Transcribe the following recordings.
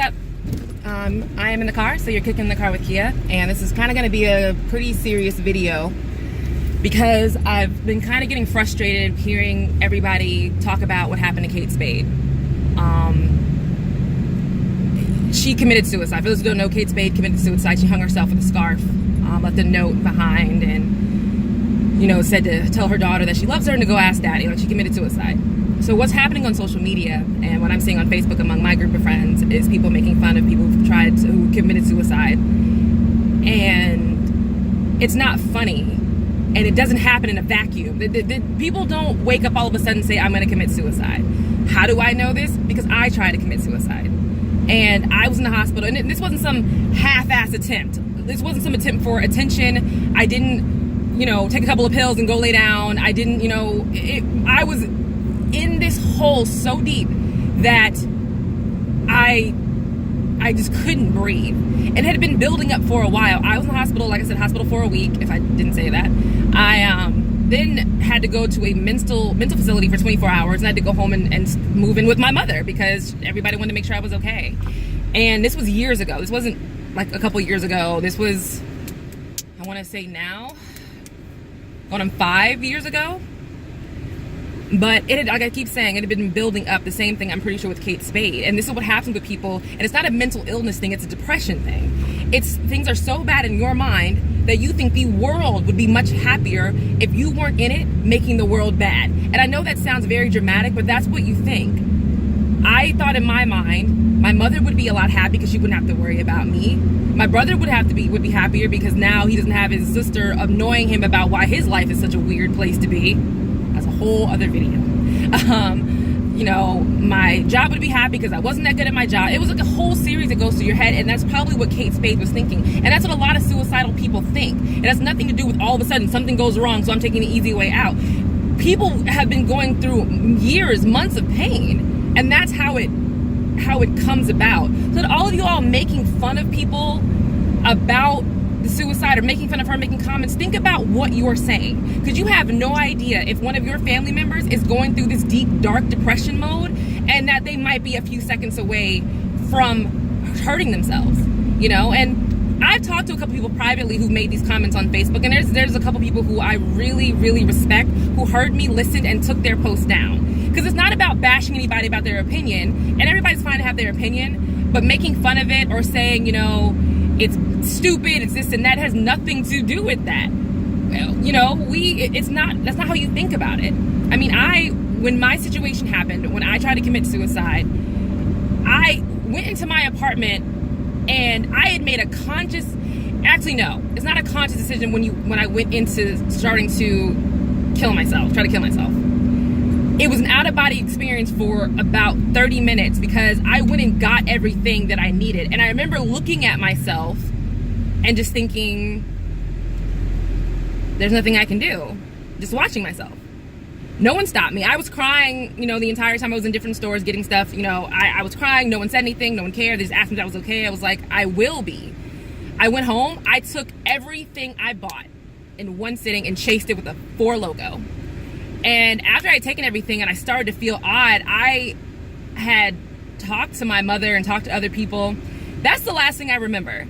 up? I am in the car, so you're kicking the car with Kia, and this is kind of going to be a pretty serious video because I've been kind of getting frustrated hearing everybody talk about what happened to Kate Spade. She committed suicide. For those who don't know, Kate Spade committed suicide. She hung herself with a scarf, left a note behind, and, you know, said to tell her daughter that she loves her and to go ask daddy. Like, she committed suicide. So what's happening on social media and what I'm seeing on Facebook among my group of friends is people making fun of people who committed suicide. And it's not funny. And it doesn't happen in a vacuum. People don't wake up all of a sudden and say, I'm going to commit suicide. How do I know this? Because I tried to commit suicide. And I was in the hospital. And this wasn't some half-ass attempt. This wasn't some attempt for attention. I didn't, take a couple of pills and go lay down. I didn't, I was in this hole so deep that I just couldn't breathe. And it had been building up for a while. I was in the hospital, like I said, hospital for a week, if I didn't say that. I then had to go to a mental facility for 24 hours, and I had to go home and move in with my mother because everybody wanted to make sure I was okay. And this was years ago. This wasn't like a couple years ago. This was, I want to say now, going on 5 years ago. But it had, like I keep saying, it had been building up. The same thing, I'm pretty sure, with Kate Spade. And this is what happens with people. And it's not a mental illness thing, it's a depression thing. Things are so bad in your mind that you think the world would be much happier if you weren't in it, making the world bad. And I know that sounds very dramatic, but that's what you think. I thought in my mind, my mother would be a lot happier because she wouldn't have to worry about me. My brother would be happier because now he doesn't have his sister annoying him about why his life is such a weird place to be. That's a whole other video. My job would be happy because I wasn't that good at my job. It was like a whole series that goes through your head, and that's probably what Kate Spade was thinking. And that's what a lot of suicidal people think. It has nothing to do with all of a sudden something goes wrong, so I'm taking the easy way out. People have been going through years, months of pain, and that's how it comes about. So to all of you all making fun of people about the suicide or making fun of her, making comments, think about what you're saying, because you have no idea if one of your family members is going through this deep, dark depression mode, and that they might be a few seconds away from hurting themselves, and I've talked to a couple people privately who made these comments on Facebook, and there's a couple people who I really, really respect who heard me, listened, and took their post down, because it's not about bashing anybody about their opinion, and everybody's fine to have their opinion, but making fun of it or saying, it's stupid, it's this and that, has nothing to do with that. Well, that's not how you think about it. I mean, when my situation happened, when I tried to commit suicide, I went into my apartment and I had made a conscious, actually no, it's not a conscious decision when I went into starting to try to kill myself. It was an out-of-body experience for about 30 minutes because I went and got everything that I needed. And I remember looking at myself and just thinking, there's nothing I can do. Just watching myself. No one stopped me. I was crying, the entire time I was in different stores getting stuff. I was crying. No one said anything. No one cared. They just asked me if I was okay. I was like, I will be. I went home. I took everything I bought in one sitting and chased it with a 4 logo. And after I had taken everything and I started to feel odd, I had talked to my mother and talked to other people. That's the last thing I remember.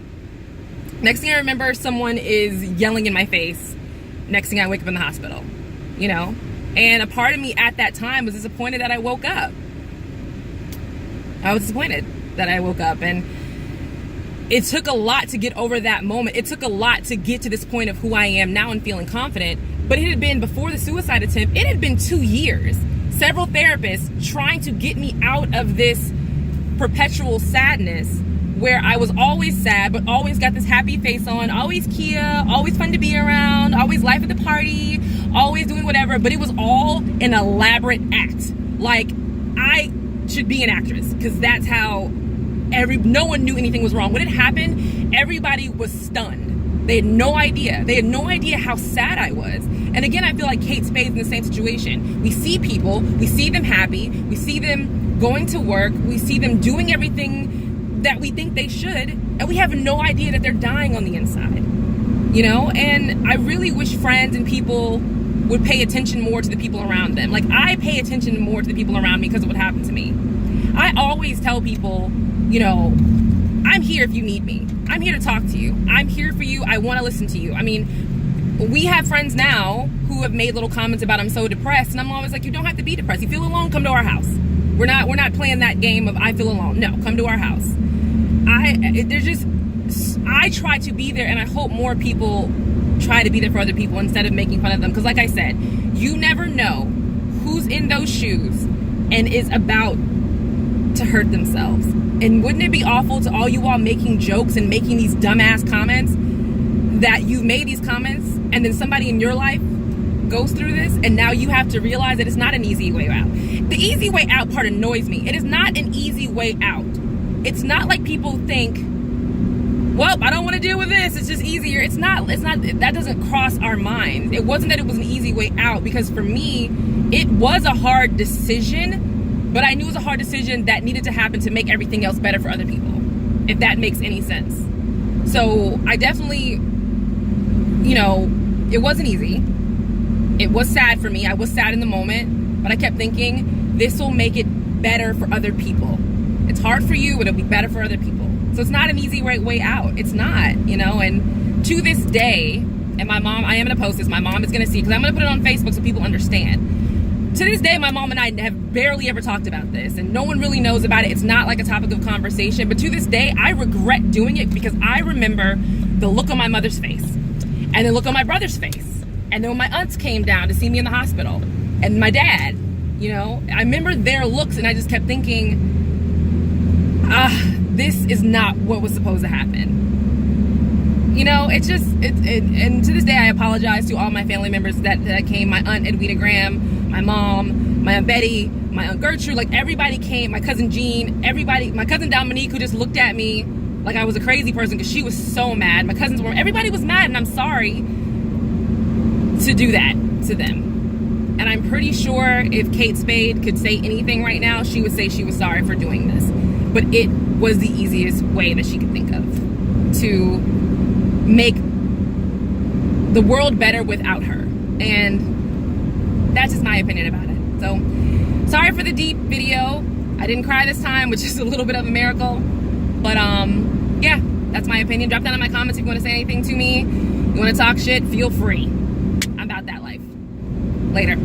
Next thing I remember, someone is yelling in my face. Next thing I wake up in the hospital, And a part of me at that time was disappointed that I woke up. I was disappointed that I woke up. And it took a lot to get over that moment. It took a lot to get to this point of who I am now and feeling confident. But it had been, before the suicide attempt, it had been 2 years. Several therapists trying to get me out of this perpetual sadness where I was always sad, but always got this happy face on, always Kia, always fun to be around, always life at the party, always doing whatever. But it was all an elaborate act. Like, I should be an actress, because that's how no one knew anything was wrong. When it happened, everybody was stunned. They had no idea. They had no idea how sad I was. And again, I feel like Kate Spade's in the same situation. We see people, we see them happy, we see them going to work, we see them doing everything that we think they should, and we have no idea that they're dying on the inside. And I really wish friends and people would pay attention more to the people around them. Like, I pay attention more to the people around me because of what happened to me. I always tell people you know, I'm here if you need me. I'm here to talk to you. I'm here for you. I want to listen to you. I mean, we have friends now who have made little comments about I'm so depressed, and I'm always like, you don't have to be depressed. You feel alone, come to our house. We're not playing that game of I feel alone. No, come to our house. I try to be there, and I hope more people try to be there for other people instead of making fun of them. Because like I said, you never know who's in those shoes and is about to hurt themselves. And wouldn't it be awful to all you all making jokes and making these dumbass comments that you made these comments and then somebody in your life goes through this and now you have to realize that it's not an easy way out. The easy way out part annoys me. It is not an easy way out. It's not like people think, well, I don't want to deal with this. It's just easier. It's not, that doesn't cross our minds. It wasn't that it was an easy way out, because for me, it was a hard decision, but I knew it was a hard decision that needed to happen to make everything else better for other people, if that makes any sense. So I definitely, you know, it wasn't easy. It was sad for me. I was sad in the moment, but I kept thinking, this will make it better for other people. It's hard for you, but it'll be better for other people. So it's not an easy way out. It's not, you know, and to this day, and my mom, I am going to post this, my mom is going to see, because I'm going to put it on Facebook so people understand. To this day, my mom and I have barely ever talked about this, and no one really knows about it. It's not like a topic of conversation, but to this day, I regret doing it because I remember the look on my mother's face, and the look on my brother's face, and then when my aunts came down to see me in the hospital, and my dad, you know, I remember their looks, and I just kept thinking, this is not what was supposed to happen. You know, it's just, and to this day, I apologize to all my family members that came. My aunt Edwina Graham, my mom, my aunt Betty, my aunt Gertrude, like everybody came, my cousin Jean, everybody, my cousin Dominique, who just looked at me like I was a crazy person because she was so mad. My cousins were, everybody was mad, and I'm sorry to do that to them. And I'm pretty sure if Kate Spade could say anything right now, she would say she was sorry for doing this. But it was the easiest way that she could think of to make the world better without her. And that's just my opinion about it. So, sorry for the deep video. I didn't cry this time, which is a little bit of a miracle. But, yeah, that's my opinion. Drop down in my comments if you want to say anything to me. You want to talk shit, feel free. I'm about that life. Later.